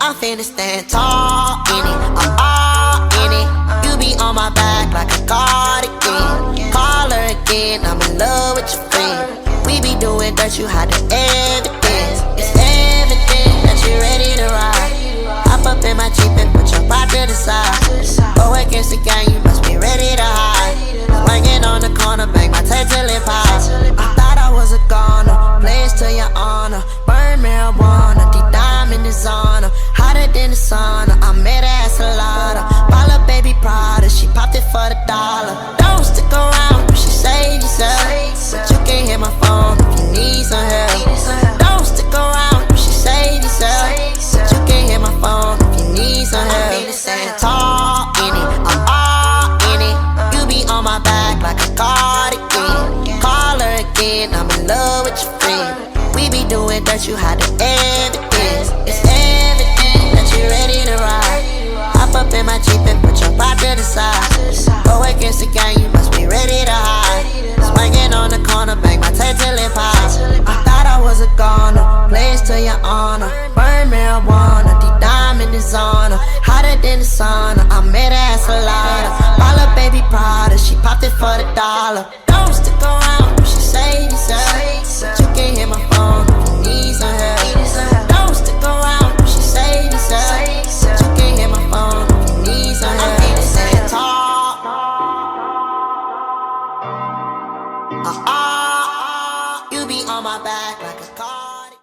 I'm finna stand tall in it, I'm all in it. You be on my back like a cardigan. Call her again, I'm in love with your friend. We be doing dirt, you hide the evidence. It's evident that you're ready to ride. Hop up in my Jeep and put your pride to the side. Go against the gang, you must be ready to hide. Swinging on the corner, bang my tail till it pops. I thought I was a goner, players to your honor. Burn marijuana, deep diamond is honor. Hotter than the sauna, I met her at Salada. Ball up baby Prada, she popped it for the dollar. Don't stick around, she saved yourself. But you can't hit my phone if you need some help. Don't stick around, she saved yourself. But you can't hit my phone if you need some help. I'm stand tall in it, I'm all in it. You be on my back like a cardigan. Call her again, I'm in love with your friend. We be doing dirt, you hide the evidence. It's evident that you're ready to ride. Hop up in my Jeep and put your pride to the side. Go against the gang, you must be ready to hide. Swinging on the corner, bang my tail till it pops. I thought I was a goner, players to your honor. Burn marijuana, deep diamond is honor. Hotter than the sauna, I met her at Salada. Ball up baby Prada, she popped it for the dollar.